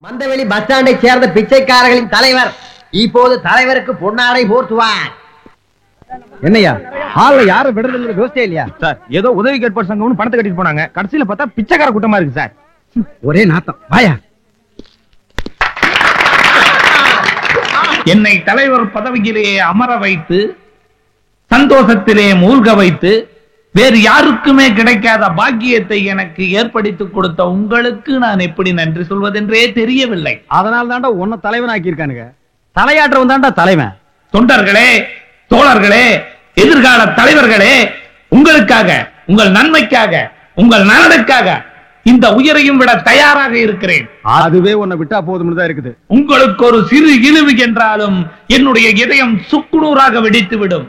Mandaveli bus ஸ்டாண்டை சேர்ந்த பிச்சைக்காரர்களின் தலைவர் இப்போது தலைவருக்கு பொன்னாடை போர்த்துவார். என்னையா ஹால்ல யாரும் விடுறதுல யோசிச்சே இல்லையா சார்? ஏதோ உதவி கேட்பார் சங்கம்னு பணத்தை கட்டிட்டு போனாங்க. கடைசியில பார்த்தா பிச்சைக்கார கூட்டமா இருக்கு சார். ஒரே நாத்தம். வாயா. என்னை தலைவர் பதவியிலேயே அமர வைத்து சந்தோஷத்திலே மூழ்க வைத்து வேறு யாருக்குமே கிடைக்காத பாக்கியத்தை எனக்கு ஏற்படுத்திக் கொடுத்த உங்களுக்கு நான் எப்படி நன்றி சொல்வதென்றே தெரியவில்லை. அதனால தாண்டா உன்னை தலைவனாக்கி இருக்கானுங்க. தலையாற்றவன் தாண்டா தலைவன். தொண்டர்களே, தோழர்களே, எதிர்கால தலைவர்களே, உங்களுக்காக, உங்கள் நன்மைக்காக, உங்கள் நலனுக்காக இந்த உயிரையும் விட தயாராக இருக்கிறேன். அதுவே உன்னை விட்டா போதும்னு தான் இருக்குது. உங்களுக்கு ஒரு சிறு இழிவு என்றாலும் என்னுடைய இதயம் சுக்குநூறாக வெடித்து விடும்.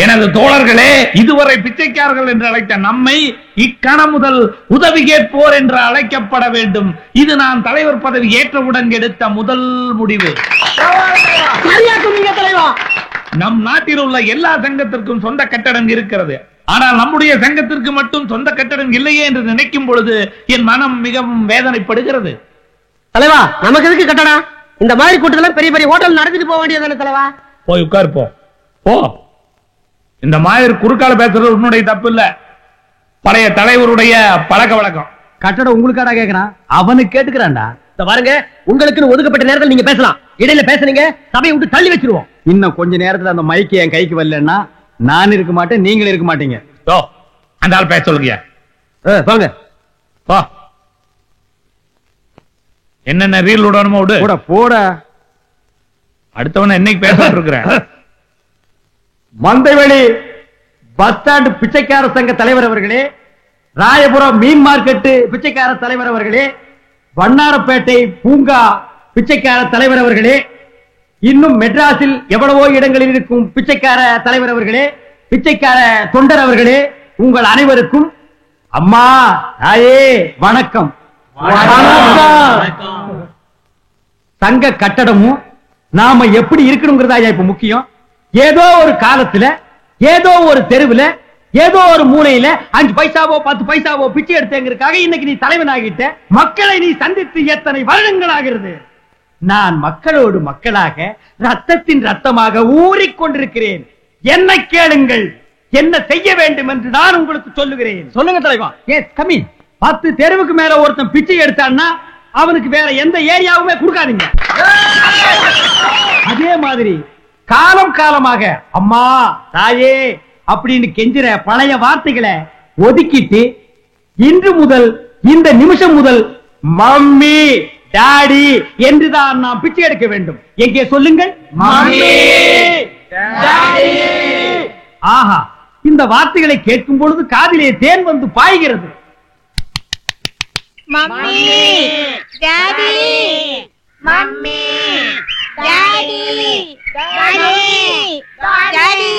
எனது தோழர்களே, இதுவரை பிச்சைக்காரர்கள் என்று அழைத்த நம்மை இக்கணம் முதல் உதவி கேட்போர் என்று அழைக்கப்பட வேண்டும். இது நான் தலைவர் பதவி ஏற்றவுடன் எடுத்த முதல் முடிவு. நம் நாட்டில் உள்ள எல்லா சங்கத்திற்கும் சொந்த கட்டடம் இருக்கிறது. ஆனால் நம்முடைய சங்கத்திற்கு மட்டும் சொந்த கட்டடம் இல்லையே என்று நினைக்கும் பொழுது என் மனம் மிகவும் வேதனைப்படுகிறது. தலைவா, நமக்கு எதுக்கு கட்டடம்? இந்த மாதிரி கூட்டத்துல பெரிய பெரிய ஹோட்டல் நடத்திட்டு போக வேண்டியதானே தலைவா? போய் உட்கார் போ. இந்த மாதிரி குறுக்கால பேசுறது உன்னுடைய தப்பு இல்ல, பழைய தலைவருடைய பழக்க வழக்கம். கட்டடம் உங்களுக்காடா கேக்குறான், அவனுக்கு கேட்டுக்கிறான்டா. பாருங்க, உங்களுக்கு ஒதுக்கப்பட்ட நேரத்தில் நீங்க பேசலாம். இடையில பேசுனீங்க சபையை விட்டு தள்ளி வச்சிருவோம். இன்னும் கொஞ்ச நேரத்துல அந்த மைக்கு என் கைக்கு வரலன்னா நான் இருக்க மாட்டேன், நீங்களும் இருக்க மாட்டீங்க. அந்த ஆள் பேச சொல்லுங்க. வாங்க. என்னென்ன ரீல் விடணுமோ விடு. போட அடுத்தவன என்னைக்கு பேசிட்டு இருக்கிறேன். மந்தைவெளி பஸ் ஸ்டாண்ட் பிச்சைக்கார சங்க தலைவர் அவர்களே, ராயபுரம் மீன் மார்க்கெட்டு பிச்சைக்கார தலைவர் அவர்களே, வண்ணாரப்பேட்டை பூங்கா பிச்சைக்கார தலைவர் அவர்களே, இன்னும் மெட்ராஸில் எவ்வளவோ இடங்களில் இருக்கும் பிச்சைக்கார தலைவர் அவர்களே, பிச்சைக்கார தொண்டர் அவர்களே, உங்கள் அனைவருக்கும் அம்மா தாயே வணக்கம். சங்க கட்டடமும் நாம எப்படி இருக்கணுங்கிறதா இப்ப முக்கியம். ஏதோ ஒரு காலத்துல ஏதோ ஒரு தெருவுல ஏதோ ஒரு மூலையில 5 பைசாவோ 10 பைசாவோ பிச்சை எடுத்தேங்கிறதுக்காக இன்னைக்கு நீ தலைவன் ஆகிட்ட. மக்களை நீ சந்தித்து எத்தனை வருடங்கள் ஆகிறது. நான் மக்களோடு மக்களாக ரத்தத்தின் ரத்தமாக ஊறிக்கொண்டிருக்கிறேன். என்ன கேளுங்கள், என்ன செய்ய வேண்டும் என்று நான் உங்களுக்கு சொல்லுகிறேன். சொல்லுங்க தலைவா. எஸ் கம்மி. 10 தெருவுக்கு மேல ஒருத்தன் பிச்சை எடுத்தான்னா அவனுக்கு வேற எந்த ஏரியாவுமே கொடுக்காதீங்க. அதே மாதிரி காலம் காலமாக அம்மா தாயே அப்படின்னு கெஞ்சிற பழைய வார்த்தைகளை ஒதுக்கிட்டு இன்று முதல் இந்த நிமிஷம் முதல் மம்மி டாடி என்றுதான் நாம் பிச்சை எடுக்க வேண்டும். எங்கே சொல்லுங்கள், மம்மி டாடி. ஆஹா, இந்த வார்த்தைகளை கேட்கும் பொழுது காதிலே தேன் வந்து பாய்கிறது. Mummy daddy, mummy daddy, daddy, daddy,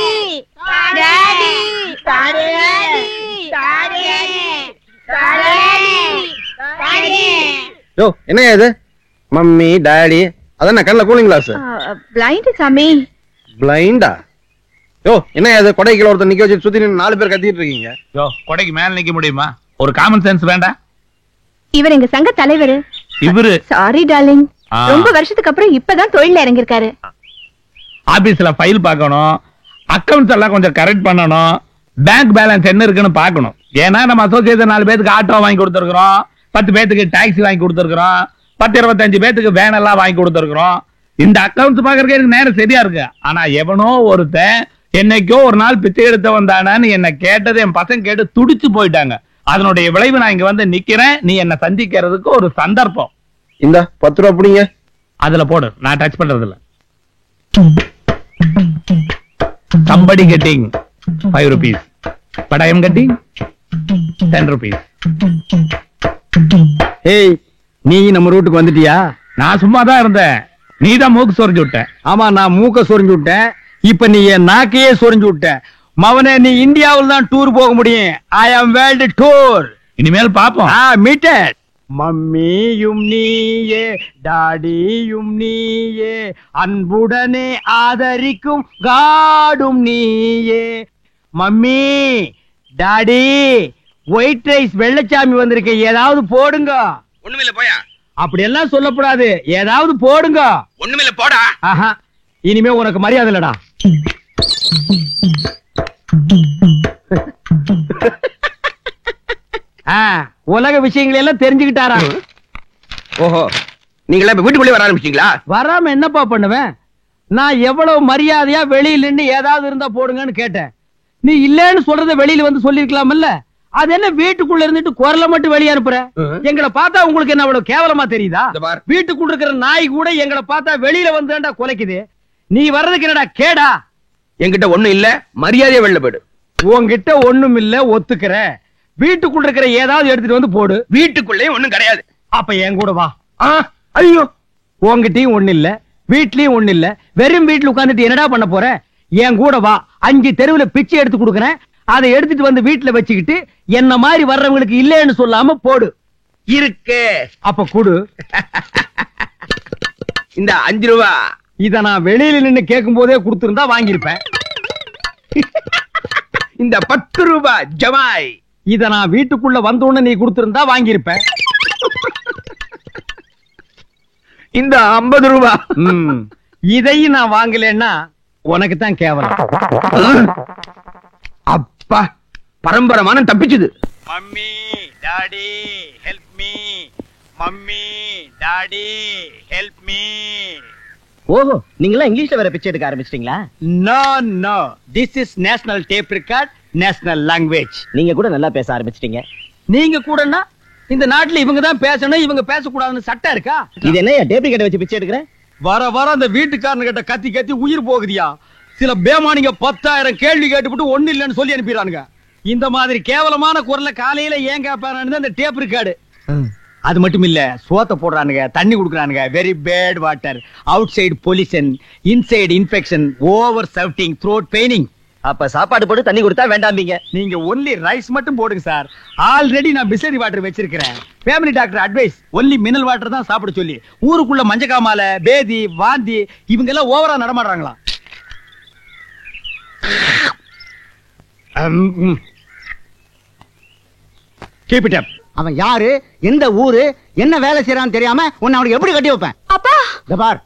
daddy, daddy, daddy. யோ, என்னையா இது? மம்மி டாடி அதான் கண்ணுல கூலிங் கிளாஸ். பிளைண்ட் சாமி. பிளைண்டா? யோ, என்னையா இது? கொடை கீழ ஒருத்தர் நிக்க வச்சு சுத்தி 4 பேர் கத்திட்டு இருக்கீங்க. யோ, கொடைக்கு மேல நிக்க முடியுமா? ஒரு காமன் சென்ஸ் வேண்டாம்? இவர் எங்க சங்க தலைவர். இவரு சாரி டார்லிங், ரொம்ப வருஷத்துக்கு அப்புறம் இப்பதான் தொழில இறங்கிருக்காரு. ஆபீஸ்ல ஃபைல் பார்க்கணும், அக்கவுண்ட்ஸ் எல்லாம் கொஞ்சம் கரெக்ட் பண்ணணும், பேங்க் பேலன்ஸ் என்ன இருக்குன்னு பார்க்கணும். ஏன்னா நம்ம அசோசியேஷன் 4 பேருக்கு ஆட்டோ வாங்கி கொடுத்துருக்கோம், 10 பேருக்கு டாக்ஸி வாங்கி கொடுத்துருக்கோம், 10-25 பேருக்கு வேன் எல்லாம் வாங்கி கொடுத்துருக்கோம். இந்த அக்கவுண்ட்ஸ் பாக்குறதுக்கு எனக்கு நேரம் சரியா இருக்கு. ஆனா எவனோ ஒருத்தன் என்னைக்கோ ஒரு நாள் பிச்சை எடுத்த வந்தானு என்ன கேட்டது என் பசங்க கேட்டு துடிச்சு போயிட்டாங்க. அதனுடைய விளைவு நான் இங்க வந்து நிக்கிறேன். நீ என்ன சந்திக்கிறதுக்கு ஒரு சந்தர்ப்பம். இந்த 10 ரூபா பிடிங்க. அதுல போடு, நான் டச் பண்றது இல்ல. somebody getting 5 rupees but I am getting 10 rupees. ஏய், நீ நம்ம ரூட்டுக்கு வந்துட்டியா? நான் சும்மா தான் இருந்தேன், நீ தான் மூக்கு சொரிஞ்சு விட்ட. ஆமா, நான் மூக்க சொரிஞ்சு விட்டேன். இப்ப நீ என் நாக்கையே சொரிஞ்சு விட்ட. மவனே, நீ இந்தியாவில் தான் டூர் போக முடியும். ஐ ஆம் வேர்ல்ட் டூர். இனிமேல் பாப்போம். மீட்டட். மம்மியும் நீயே டாடியும் நீயே, அன்புடனே ஆதரிக்கும் காடும் நீயே. Mummy daddy, white rice Vellachami வந்திருக்க, ஏதாவது போடுங்க. ஒண்ணுமில்ல போயா. அப்படி எல்லாம் சொல்லக்கூடாது. ஏதாவது போடுங்க. ஒண்ணுமில்ல போடா. ஆஹா, இனிமே உனக்கு மரியாதை இல்லடா. உலக விஷயங்களை எல்லாம் தெரிஞ்சுக்கிட்டாரா? ஓஹோ, நீங்களா இப்ப வீட்டுக்குள்ளே வர ஆரம்பிச்சீங்களா? வராம என்னப்பா பண்ணுவேன்? நான் எவ்வளவு மரியாதையா வெளியில நின்னு ஏதாவது இருந்தா போடுங்கன்னு கேட்டேன். நீ இல்லன்னு சொல்றத வெளியில வந்து சொல்லிருக்கலாம்ல. அது என்ன வீட்டுக்குள்ள இருந்துட்டு குரலை மட்டும் வெளியே அனுப்புற? எங்களை பார்த்தா உங்களுக்கு என்ன அவ்வளவு கேவலமா தெரியுதா? வீட்டுக்குள்ள இருக்கிற நாய் கூட எங்களை பார்த்தா வெளியில வந்து குலைக்குது. நீ வர்றதுக்கு என்னடா கேடா? என்கிட்ட ஒண்ணும் இல்ல, மரியாதையா வெளில போயிடு. உன்கிட்ட ஒண்ணும் இல்ல, ஒத்துக்கிற. வீட்டுக்குள்ள இருக்கிற ஏதாவது எடுத்துட்டு வந்து போடு. வீட்டுக்குள்ளேயும் ஒண்ணும் கிடையாது. அப்ப என் கூட வா. ஐயோ, உன்கிட்டயும் ஒண்ணு இல்ல, வீட்லயும் ஒண்ணு இல்ல, வெறும் வீட்டுல உட்கார்ந்துட்டு என்னடா பண்ண போற? என் கூட வா. 5 தெருவுல பிச்சை எடுத்து கொடுக்கறேன். அதை எடுத்துட்டு வந்து வீட்டுல வச்சுக்கிட்டு என்ன மாதிரி வர்றவங்களுக்கு இல்லன்னு சொல்லாம போடு. இருக்கு. அப்ப கொடு. இந்த 5 ரூபா. இத நான் வெளியில நின்னு கேட்கும் போதே கொடுத்திருந்தா வாங்கியிருப்பேன். இந்த 10 ரூபா ஜமாய். இத நான் வீட்டுக்குள்ள வந்தோன்னு நீ கொடுத்திருந்தா வாங்கியிருப்பேன். இந்த 50 ரூபா. இதையும் நான் வாங்கலன்னா உனக்கு தான் கேவலம். அப்பா, பரம்பரமான தப்பிச்சுது. Mummy daddy help me, mummy daddy help me. ஓஹோ, நீங்களா இங்கிலீஷ்ல வேற பிச்சை எடுக்க ஆரம்பிச்சிட்டீங்களா? No no, this is national tape record, national language. நீங்க கூட நல்லா பேச ஆரம்பிச்சிட்டீங்க. நீங்க கூடனா இந்த நாட்டுல இவங்க தான் பேசணும், இவங்க பேசக்கூடாதுன்னு சட்டம் இருக்கா? இது என்ன டேப் ரெக்கார்ட் வச்சு பிச்சை எடுக்கிறேன்? வர வர அந்த வீட்டுக்காரனு கிட்ட கத்தி கத்தி உயிர் போகுதியா. சில பேமானிங்க 10,000 கேள்வி கேட்டுவிட்டு ஒண்ணு இல்லன்னு சொல்லி அனுப்பிடுறானுங்க. இந்த மாதிரி கேவலமான குரல்ல காலையில ஏன் கேட்பானு அந்த டேப் ரெக்கார்டு. அது மட்டும் இல்ல, சோத்த போடுறானுங்க, தண்ணி குடுக்குறானுங்க. Very bad water, outside pollution, inside infection, over serving, throat paining. அப்ப சாப்பாடு போட்டு தண்ணி கொடுத்தா வேண்டாம்பீங்க. நீங்க ஒன்லி ரைஸ் மட்டும் போடுங்க சார். ஆல்ரெடி நான் பிஸ்லரி வாட்டர் வச்சிருக்கிறேன். Family doctor advice only mineral water தான் சாப்பிட சொல்லி. ஊருக்குள்ள மஞ்சக்காமால, பேதி, வாந்தி இவங்க எல்லாம் ஓவரா நடமாடுறாங்களா? Keep it up. அவன் யாரு, எந்த ஊரு, என்ன வேலை செய்யறான்னு தெரியாம உன்னை அவனுக்கு எப்படி கட்டி வைப்பேன்? அப்பா, இந்த பார்,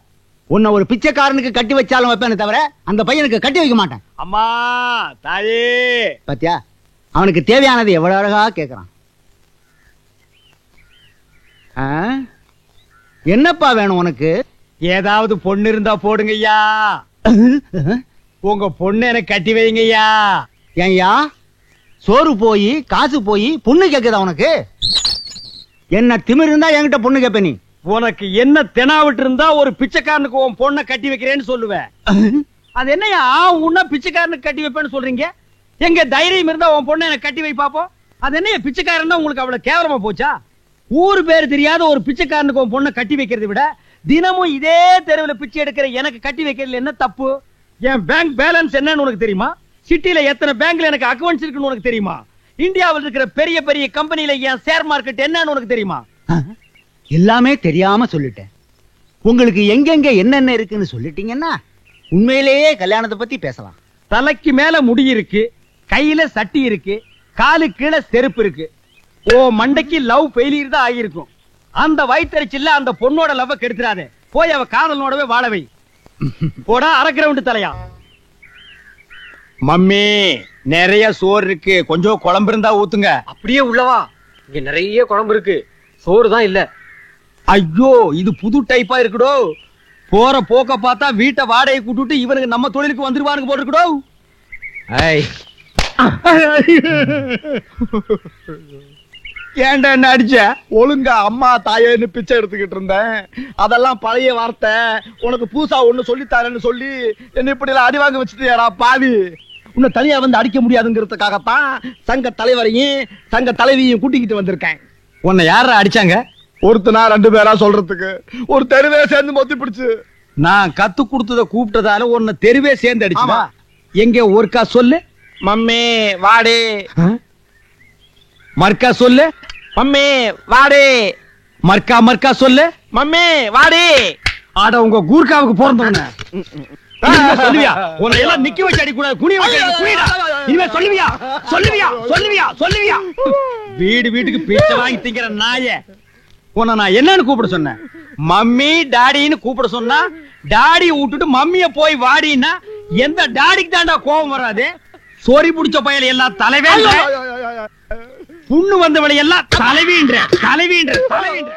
உன்னை ஒரு பிச்சைக்காரனுக்கு கட்டி வச்சாலும் வைப்பேன்னு தவிர அந்த பையனுக்கு கட்டி வைக்க மாட்டேன். அம்மா தாயே, பாத்தியா, அவனுக்கு தேவையானது எவ்வளவு அழகா கேக்குறான். என்னப்பா வேணும் உனக்கு? ஏதாவது பொண்ணு இருந்தா போடுங்கய்யா. உங்க பொண்ணு எனக்கு கட்டி வைங்கய்யா. ஏன்யா, சோறு போய் காசு போய் பொண்ணு கேக்குதா உனக்கு? என்ன திமிரு இருந்தா என்கிட்ட பொண்ணு கேப்ப நீ? உனக்கு என்ன தெனாவிட்டு இருந்தா ஒரு பிச்சைக்காரனுக்கு உன் பொண்ணை கட்டி வைக்கிறேன்னு சொல்லுவேன். அது என்னையா உன்ன பிச்சைக்காரனுக்கு கட்டி வைப்பேன்னு சொல்றீங்க? எங்க தைரியம் இருந்தா உன் பொண்ணை எனக்கு கட்டி வை பாப்போம். அது என்னையா பிச்சைக்காரன் உங்களுக்கு அவ்வளவு கேவலமா போச்சா? ஊரு பேர் தெரியாத ஒரு பிச்சைக்காரனுக்கு உன் பொண்ணை கட்டி வைக்கிறதை விட தினமும் இதே தெருவில் பிச்சை எடுக்கிற எனக்கு கட்டி வைக்கிறதுல என்ன தப்பு? என் பேங்க் பேலன்ஸ் என்னன்னு உனக்கு தெரியுமா? சிட்டில எத்தனை பேங்க்ல எனக்கு அக்கவுண்ட்ஸ் இருக்குன்னு உனக்கு தெரியுமா? இந்தியாவில் இருக்கிற பெரிய பெரிய கம்பெனில என் ஷேர் மார்க்கெட் என்னன்னு உனக்கு தெரியுமா? எல்லாமே தெரியாம சொல்லிட்டேன். உங்களுக்கு எங்கெங்க என்னென்ன இருக்குன்னு சொல்லிட்டீங்கன்னா உண்மையிலேயே கல்யாணத்தை பத்தி பேசலாம். தலைக்கு மேல முடி இருக்கு, கையில சட்டி இருக்கு, காலு கீழே செருப்பு இருக்கு. ஓ மண்டைக்கு லவ் ஃபெயிலியர் தான் ஆகியிருக்கும். அந்த வயிற்றுச்சில்ல அந்த பொண்ணோட லவ் கெடுத்துறாதே. போய் அவ காதலனோடவே வாழவை. போடா அரக்கிரவுண்ட் தலையா. மம்மி நிறைய சோறு இருக்கு, கொஞ்சம் குழம்பு இருந்தா ஊத்துங்க. அப்படியே உள்ளவா, இங்க நிறைய குழம்பு இருக்கு, சோறு தான் இல்ல. ஐயோ, இது புது டைப்பா இருக்குடோ. போற போக்க பார்த்தா வீட்டை வாடகை கூட்டுட்டு இவனுக்கு நம்ம தொழிலுக்கு வந்துருவானுங்க போட்டுருக்கடோ. ஏன்டா என்ன அடிச்ச? ஒழுங்கா அம்மா தாயேன்னு பிச்சை எடுத்துக்கிட்டு இருந்தேன். அதெல்லாம் பழைய வார்த்தை. உனக்கு பூசா ஒண்ணு சொல்லித்தாரேன்னு சொல்லி என்ன இப்படி எல்லாம் அடி வாங்க வச்சுட்டியாடா பாவி. உன்னை தனியா வந்து அடிக்க முடியாதுங்கிறதுக்காகத்தான் சங்க தலைவரையும் சங்க தலைவியையும் கூட்டிக்கிட்டு வந்திருக்கேன். உன்னை யாரா அடிச்சாங்க? ஒருத்தனா 2 பேரா சொல்றதுக்கு ஒரு தெருவே சேர்ந்து மொத்தி பிடிச்சு. நான் கத்து கொடுத்தத கூப்பிட்டதால உன்னை தெருவே சேர்ந்து அடிச்சா? எங்க ஒருக்கா சொல்லு. மம்மி வாடே. மர்க்கா சொல்லு. மம்மி வாடே. மர்க்கா மர்க்கா சொல்லு. மம்மி வாடே. ஆட உங்க கூர்க்காவுக்கு பிறந்தவன சொல்லுவியா? உன்னை எல்லாம் நிக்க வச்சு அடிக்கூடாது, குனிய வச்சு குனிடா. இனிமே சொல்லுவியா சொல்லுவியா சொல்லுவியா சொல்லுவியா? வீடு வீட்டுக்கு பிச்சை வாங்கி திங்கிற நாய. உன்னை நான் என்னன்னு கூப்பிட சொன்னேன்? மம்மி டாடின்னு கூப்பிட சொன்னா டாடி விட்டுட்டு மம்மிய போய் வாடின்னா எந்த டாடிக்கு தாண்டா கோபம் வராது? சோரி புடிச்ச பயல எல்லாம் தலைவேன்ற, புண்ணு வந்தவளை எல்லாம் தலைவீன்ற தலைவீன்ற தலைவீன்ற